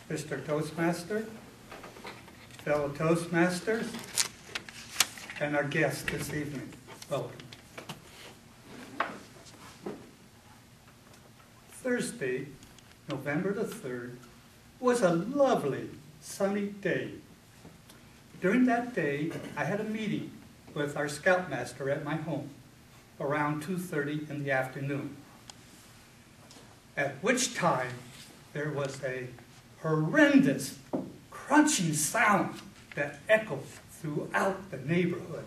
Mr. Toastmaster, fellow Toastmasters, and our guest this evening. Welcome. Thursday, November the 3rd, was a lovely sunny day. During that day, I had a meeting with our scoutmaster at my home around 2:30 in the afternoon, at which time there was a horrendous crunching sound that echoed throughout the neighborhood.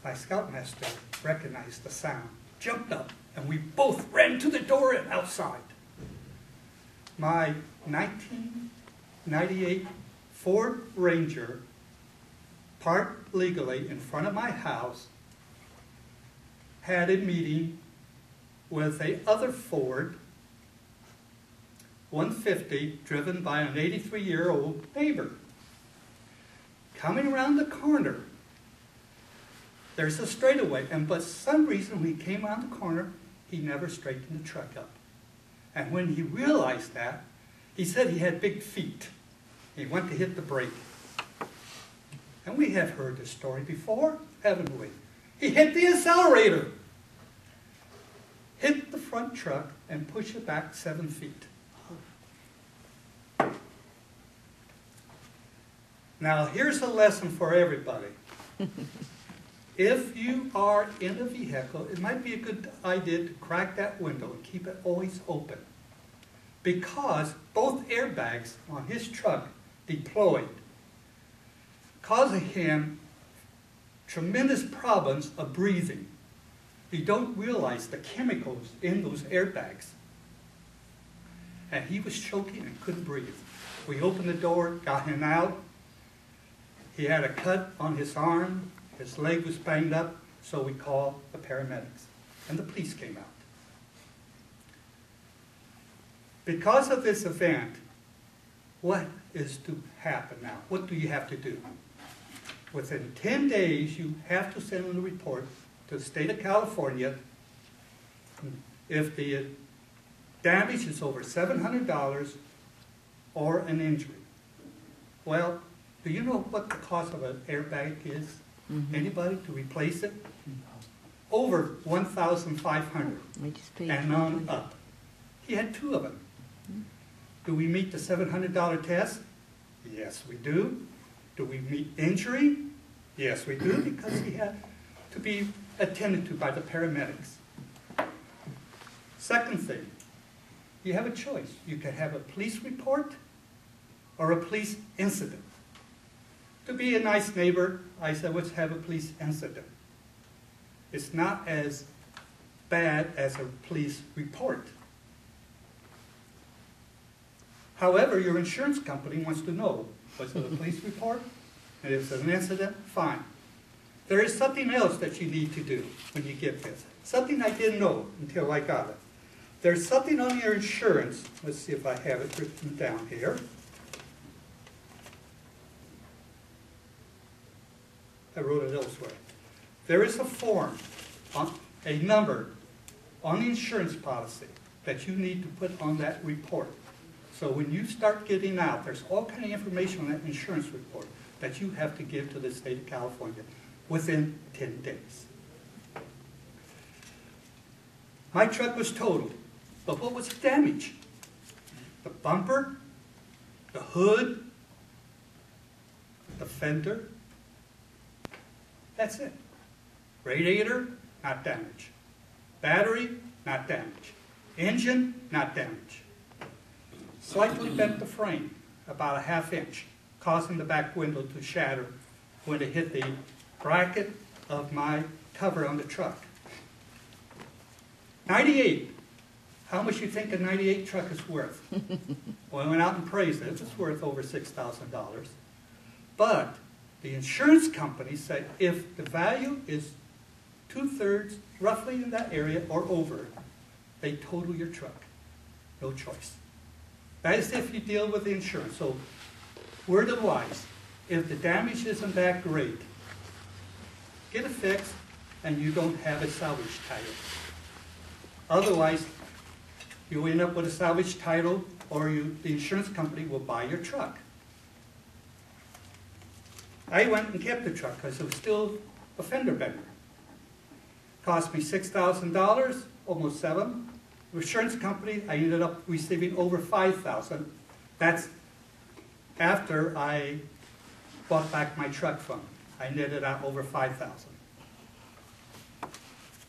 My scoutmaster recognized the sound, jumped up, and we both ran to the door and outside. My 1998 Ford Ranger, parked legally in front of my house, had a meeting with a other Ford 150 driven by an 83-year-old neighbor. Coming around the corner, there's a straightaway, and for some reason when he came around the corner, he never straightened the truck up. And when he realized that, he said he had big feet. He went to hit the brake. And we have heard this story before, haven't we? He hit the accelerator, hit the front truck, and pushed it back 7 feet. Now, here's a lesson for everybody. If you are in a vehicle, it might be a good idea to crack that window and keep it always open, because both airbags on his truck deployed, causing him tremendous problems of breathing. You don't realize the chemicals in those airbags. And he was choking and couldn't breathe. We opened the door, got him out. He had a cut on his arm. His leg was banged up, so we called the paramedics. And the police came out. Because of this event, what is to happen now? What do you have to do? Within 10 days, you have to send in a report to the state of California if the damage is over $700 or an injury. Well, do you know what the cost of an airbag is? Anybody to replace it? Over $1,500 and on up. He had 2 of them. Do we meet the $700 test? Yes, we do. Do we meet injury? Yes, we do, because he had to be attended to by the paramedics. Second thing, you have a choice. You can have a police report or a police incident. To be a nice neighbor, I said, let's have a police incident. It's not as bad as a police report. However, your insurance company wants to know, was it a police report? And if it's an incident, fine. There is something else that you need to do when you get this. Something I didn't know until I got it. There's something on your insurance. Let's see if I have it written down here. I wrote it elsewhere. There is a form, a number on the insurance policy that you need to put on that report. So when you start getting out, there's all kind of information on that insurance report that you have to give to the state of California within 10 days. My truck was totaled, but what was the damage? The bumper, the hood, the fender. That's it. Radiator, not damaged. Battery, not damaged. Engine, not damaged. Slightly bent the frame, about a ½ inch, causing the back window to shatter when it hit the bracket of my cover on the truck. 98. How much you think a 98 truck is worth? Well, I went out and praised it. It's worth over $6,000. But the insurance company said if the value is 2/3, roughly in that area or over, they total your truck. No choice. That is if you deal with the insurance. So, word of wise, if the damage isn't that great, get it fixed and you don't have a salvage title. Otherwise, you end up with a salvage title or the insurance company will buy your truck. I went and kept the truck because it was still a fender bender. Cost me $6,000, almost $7,000. The insurance company, I ended up receiving over $5,000. That's after I bought back my truck from them. I netted out over $5,000.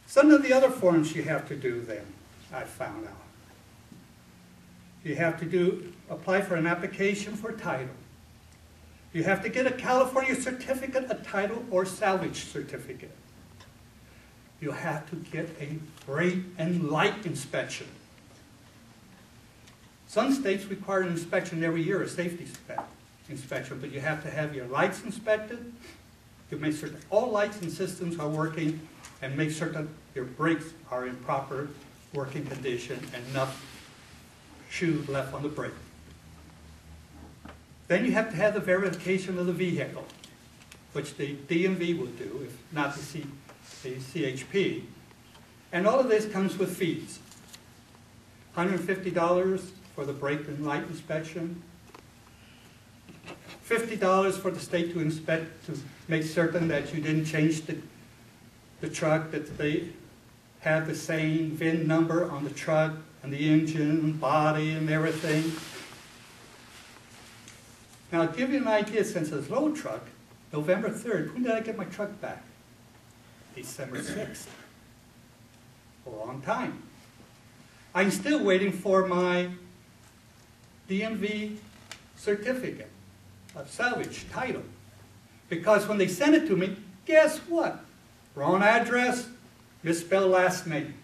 Some of the other forms you have to do then, I found out. You have to apply for an application for title. You have to get a California certificate of title or salvage certificate. You have to get a brake and light inspection. Some states require an inspection every year, a safety inspection, but you have to have your lights inspected. You make certain all lights and systems are working, and make certain your brakes are in proper working condition and enough shoe left on the brake. Then you have to have the verification of the vehicle, which the DMV will do, if not the CHP. And all of this comes with fees. $150 for the brake and light inspection, $50 for the state to inspect, to make certain that you didn't change the truck, that they have the same VIN number on the truck and the engine, body, and everything. Now, to give you an idea, since it's a low truck, November 3rd, when did I get my truck back? December 6th. A long time. I'm still waiting for my DMV certificate of salvage title. Because when they sent it to me, guess what? Wrong address, misspelled last name.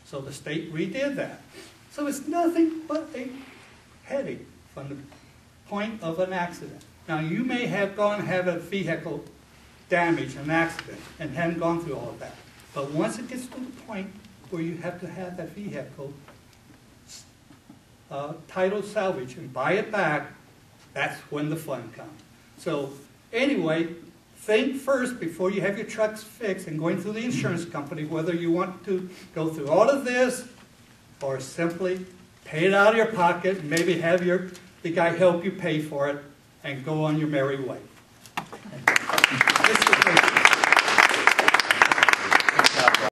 So the state redid that. So it's nothing but a headache from the point of an accident. Now you may have gone and have a vehicle damage, an accident, and haven't gone through all of that. But once it gets to the point where you have to have that vehicle title salvage and buy it back, that's when the fun comes. So anyway, think first before you have your trucks fixed and going through the insurance company whether you want to go through all of this or simply pay it out of your pocket and maybe have the guy help you pay for it and go on your merry way. This is